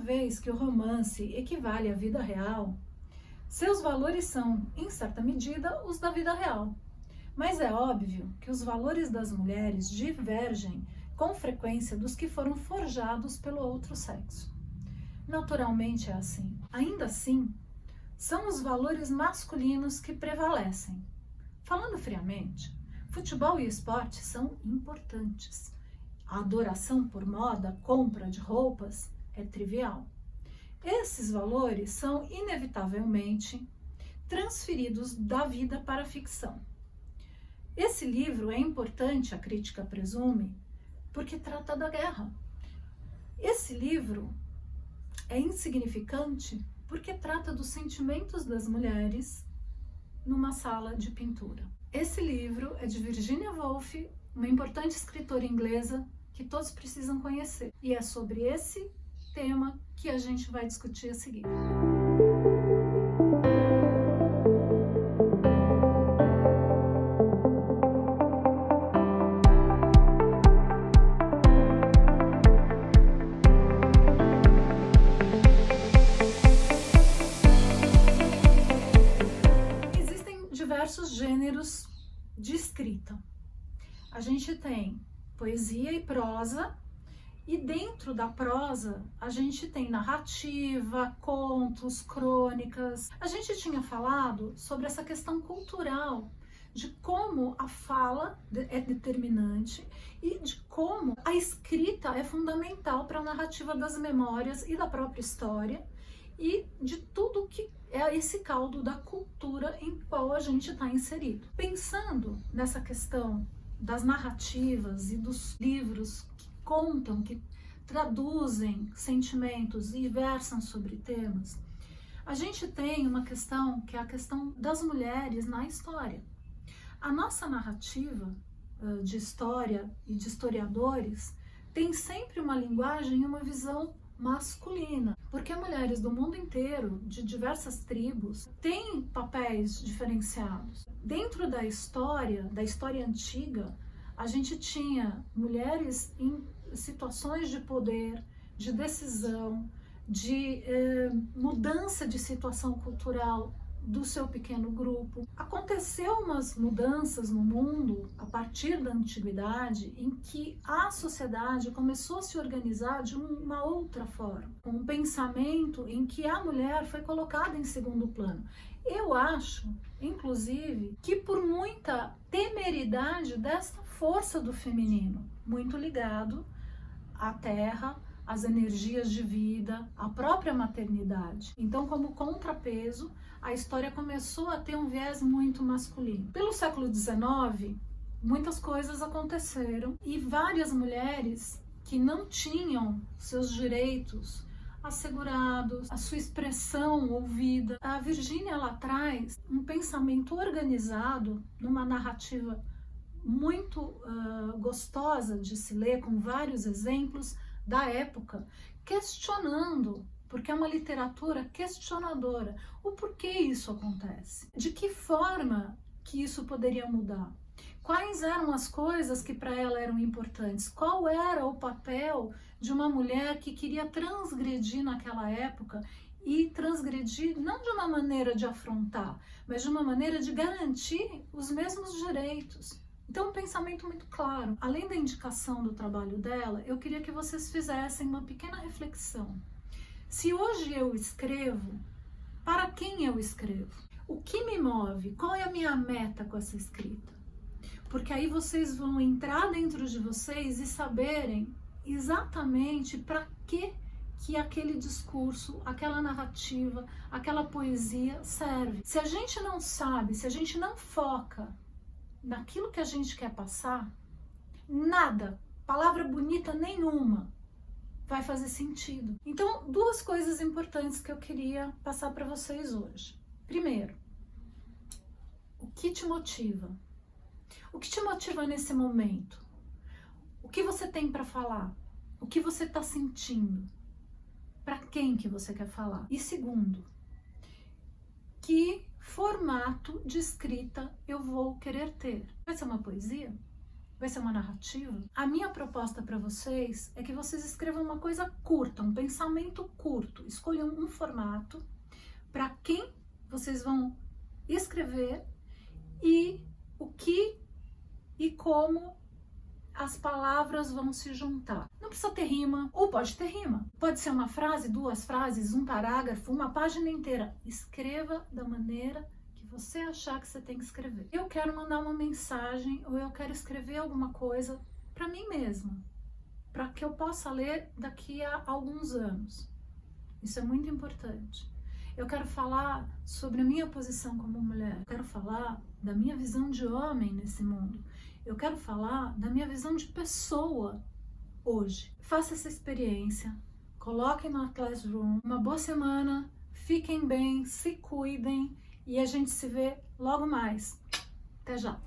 vez que o romance equivale à vida real, seus valores são, em certa medida, os da vida real. Mas é óbvio que os valores das mulheres divergem com frequência dos que foram forjados pelo outro sexo. Naturalmente é assim. Ainda assim, são os valores masculinos que prevalecem. Falando friamente, futebol e esporte são importantes. A adoração por moda, compra de roupas, é trivial. Esses valores são inevitavelmente transferidos da vida para a ficção. Esse livro é importante, a crítica presume, porque trata da guerra. Esse livro é insignificante porque trata dos sentimentos das mulheres numa sala de pintura. Esse livro é de Virginia Woolf, uma importante escritora inglesa que todos precisam conhecer. E é sobre esse tema que a gente vai discutir a seguir. Existem diversos gêneros de escrita. A gente tem poesia e prosa, e dentro da prosa a gente tem narrativa, contos, crônicas. A gente tinha falado sobre essa questão cultural, de como a fala é determinante e de como a escrita é fundamental para a narrativa das memórias e da própria história e de tudo que é esse caldo da cultura em qual a gente está inserido. Pensando nessa questão das narrativas e dos livros que contam, que traduzem sentimentos e versam sobre temas, a gente tem uma questão que é a questão das mulheres na história. A nossa narrativa de história e de historiadores tem sempre uma linguagem e uma visão masculina, porque mulheres do mundo inteiro, de diversas tribos, têm papéis diferenciados. Dentro da história antiga, a gente tinha mulheres em situações de poder, de decisão, de mudança de situação cultural do seu pequeno grupo. Aconteceu umas mudanças no mundo a partir da antiguidade em que a sociedade começou a se organizar de uma outra forma, com um pensamento em que a mulher foi colocada em segundo plano. Eu acho, inclusive, que por muita temeridade dessa força do feminino, muito ligado à terra, às energias de vida, à própria maternidade. Então, como contrapeso, a história começou a ter um viés muito masculino. Pelo século XIX, muitas coisas aconteceram e várias mulheres que não tinham seus direitos assegurados, a sua expressão ouvida. A Virginia, ela traz um pensamento organizado numa narrativa muito gostosa de se ler, com vários exemplos da época, questionando, porque é uma literatura questionadora, o porquê isso acontece, de que forma que isso poderia mudar, quais eram as coisas que para ela eram importantes, qual era o papel de uma mulher que queria transgredir naquela época e transgredir não de uma maneira de afrontar, mas de uma maneira de garantir os mesmos direitos. Então, um pensamento muito claro. Além da indicação do trabalho dela, eu queria que vocês fizessem uma pequena reflexão. Se hoje eu escrevo, para quem eu escrevo? O que me move? Qual é a minha meta com essa escrita? Porque aí vocês vão entrar dentro de vocês e saberem exatamente para que aquele discurso, aquela narrativa, aquela poesia serve. Se a gente não sabe, se a gente não foca naquilo que a gente quer passar, nada, palavra bonita nenhuma, vai fazer sentido. Então, duas coisas importantes que eu queria passar para vocês hoje. Primeiro, o que te motiva? O que te motiva nesse momento? O que você tem para falar? O que você está sentindo? Para quem que você quer falar? E segundo, que formato de escrita eu vou querer ter? Vai ser uma poesia? Vai ser uma narrativa? A minha proposta para vocês é que vocês escrevam uma coisa curta, um pensamento curto. Escolham um formato para quem vocês vão escrever e o que e como as palavras vão se juntar. Não precisa ter rima, ou pode ter rima. Pode ser uma frase, 2 frases, um parágrafo, uma página inteira. Escreva da maneira que você achar que você tem que escrever. Eu quero mandar uma mensagem ou eu quero escrever alguma coisa para mim mesma, para que eu possa ler daqui a alguns anos. Isso é muito importante. Eu quero falar sobre a minha posição como mulher. Eu quero falar da minha visão de homem nesse mundo. Eu quero falar da minha visão de pessoa hoje. Faça essa experiência. Coloquem no Classroom. Uma boa semana. Fiquem bem, se cuidem e a gente se vê logo mais. Até já!